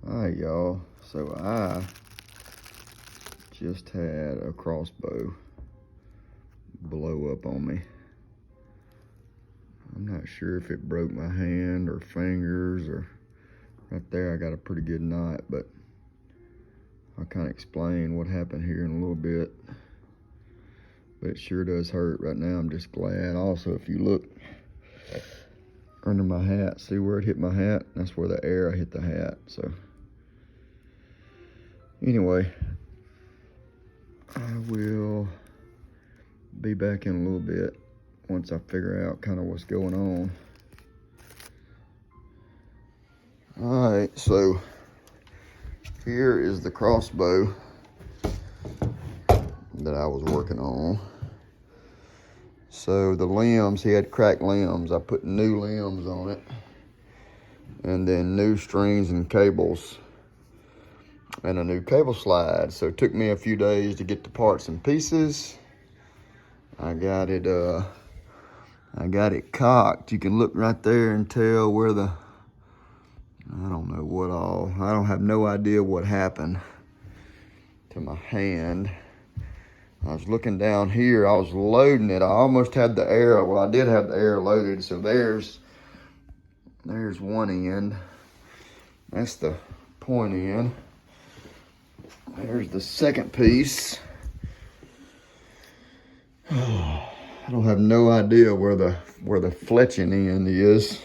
All right, y'all. So I just had a crossbow blow up on me. I'm not sure if it broke my hand or fingers, or right there I got a pretty good knot, but I'll kind of explain what happened here in a little bit. But it sure does hurt right now. I'm just glad. Also, if you look under my hat, see where it hit my hat? That's where the arrow hit the hat. So anyway, I will be back in a little bit once I figure out kind of what's going on. All right, so here is the crossbow that I was working on. So the limbs, he had cracked limbs. I put new limbs on it, and then new strings and cables, and a new cable slide. So it took me a few days to get the parts and pieces. I got it cocked. You can look right there and tell where the, I don't know what all, I don't have no idea what happened to my hand. I was looking down here, I was loading it. I almost had the arrow, well, I did have the arrow loaded. So there's one end. That's the point end. There's the second piece. I don't have no idea where the fletching end is.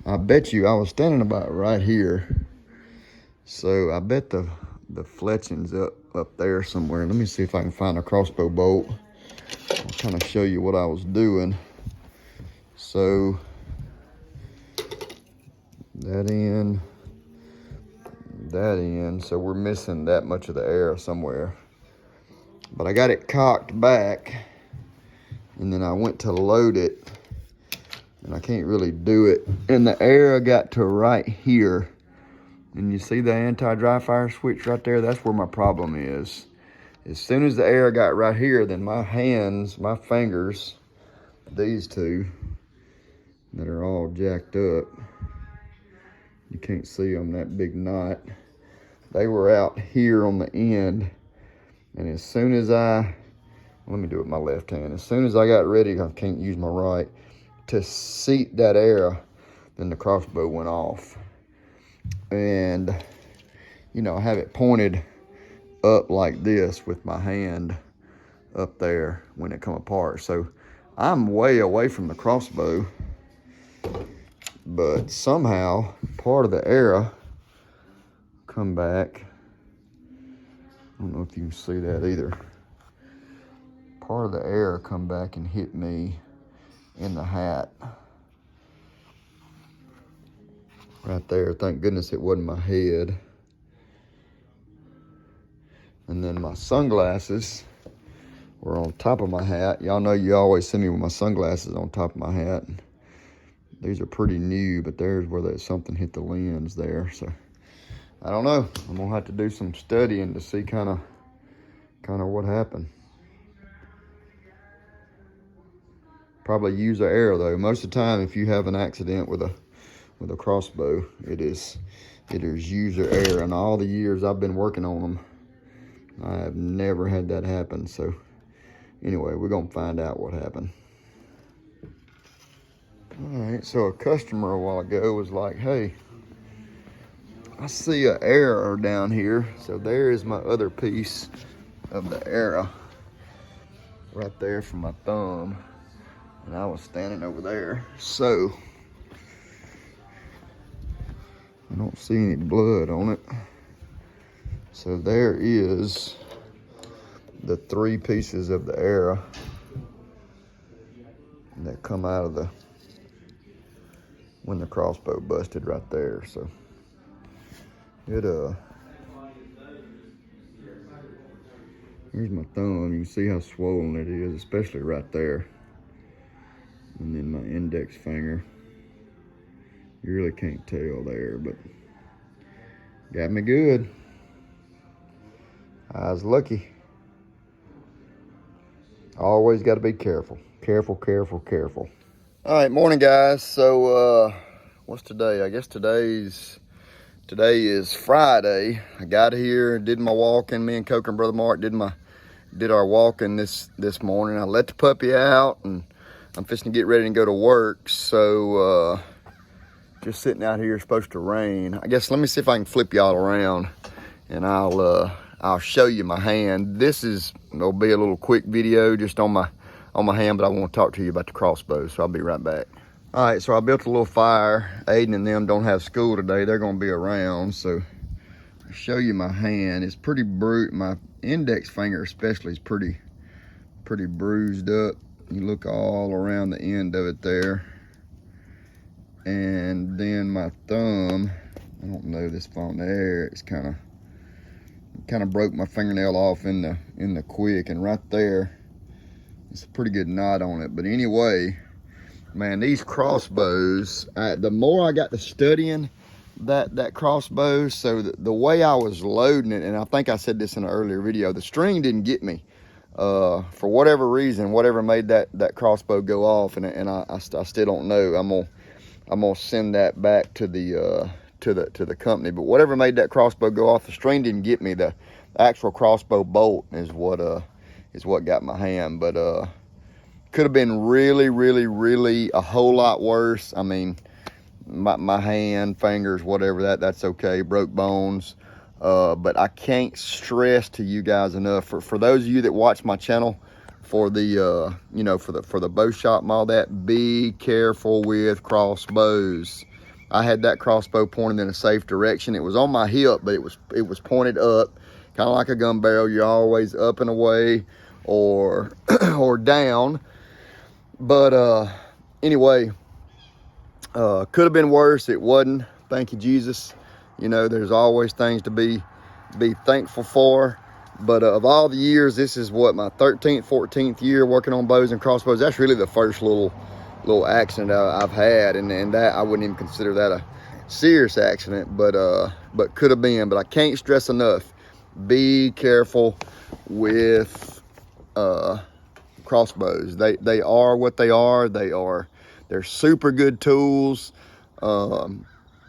I bet you I was standing about right here. So I bet the fletching's up there somewhere. Let me see if I can find a crossbow bolt. I'll kind of show you what I was doing. So that end. So we're missing that much of the arrow somewhere. But I got it cocked back, and then I went to load it, and I can't really do it. And the arrow got to right here. And you see the anti-dry fire switch right there? That's where my problem is. As soon as the arrow got right here, then my hands, my fingers, these two that are all jacked up, you can't see them, that big knot, they were out here on the end. And as soon as let me do it with my left hand. As soon as I got ready, I can't use my right, to seat that arrow, then the crossbow went off. And, you know, I have it pointed up like this with my hand up there when it come apart. So I'm way away from the crossbow, but somehow part of the arrow come back. I don't know if you can see that either. Part of the arrow come back and hit me in the hat. Right there, thank goodness it wasn't my head. And then my sunglasses were on top of my hat. Y'all know you always see me with my sunglasses on top of my hat. These are pretty new, but there's where something hit the lens there. So I don't know. I'm gonna have to do some studying to see kind of what happened. Probably use an arrow though. Most of the time, if you have an accident with a crossbow, it is user error. And all the years I've been working on them, I have never had that happen. So anyway, we're gonna find out what happened. All right, so a customer a while ago was like, hey, I see an arrow down here. So there is my other piece of the arrow right there from my thumb. And I was standing over there. So I don't see any blood on it. So there is the three pieces of the arrow that come out of when the crossbow busted right there. So here's my thumb. You can see how swollen it is, especially right there. And then my index finger. You really can't tell there, but got me good. I was lucky. Always got to be careful. Careful. All right, morning guys. So what's today? I guess today's Today is Friday. I got here, did my walking. Me and Coke and Brother Mark did our walking this morning. I let the puppy out, and I'm fixing to get ready and go to work. So just sitting out here, it's supposed to rain. I guess let me see if I can flip y'all around, and I'll show you my hand. It'll be a little quick video just on my hand, but I want to talk to you about the crossbow. So I'll be right back. All right, so I built a little fire. Aiden and them don't have school today. They're gonna be around, so I'll show you my hand. It's pretty bruised. My index finger especially is pretty bruised up. You look all around the end of it there. And then my thumb, I don't know this phone there, it's kind of broke my fingernail off in the quick, and right there, it's a pretty good knot on it. But anyway, man, these crossbows, the more I got to studying that crossbow, so the way I was loading it, and I think I said this in an earlier video, the string didn't get me. For whatever reason, whatever made that crossbow go off, and I still don't know. I'm gonna send that back to the company. But whatever made that crossbow go off, the string didn't get me. The actual crossbow bolt is what got my hand. But could have been really a whole lot worse. I mean, my hand, fingers, whatever, that's okay. Broke bones. But I can't stress to you guys enough, for those of you that watch my channel, for the for the bow shop and all that, be careful with crossbows. I had that crossbow pointed in a safe direction. It was on my hip, but it was pointed up, kind of like a gun barrel. You're always up and away or or down. But anyway, could have been worse. It wasn't. Thank you, Jesus. You know, there's always things to be thankful for. But of all the years, this is what, my 13th, 14th year working on bows and crossbows. That's really the first little accident I've had, and that I wouldn't even consider that a serious accident, but could have been. But I can't stress enough, be careful with crossbows. They are what they are. They're super good tools. You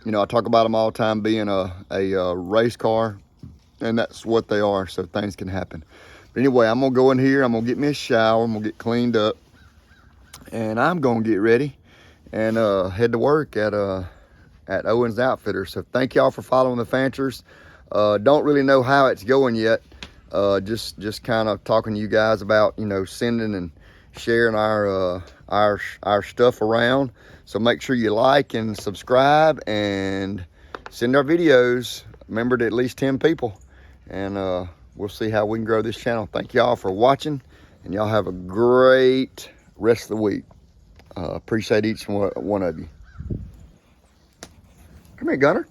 know, I talk about them all the time being a race car, and that's what they are. So things can happen. But anyway, I'm gonna go in here. I'm gonna get me a shower. I'm gonna get cleaned up, and I'm gonna get ready and head to work at Owens Outfitters. So thank y'all for following the Fanchers. Don't really know how it's going yet. Just kind of talking to you guys about, you know, sending and sharing our stuff around. So make sure you like and subscribe and send our videos. Remember to at least 10 people, and we'll see how we can grow this channel. Thank y'all for watching, and y'all have a great rest of the week. Appreciate each one of you. Come here, Gunner.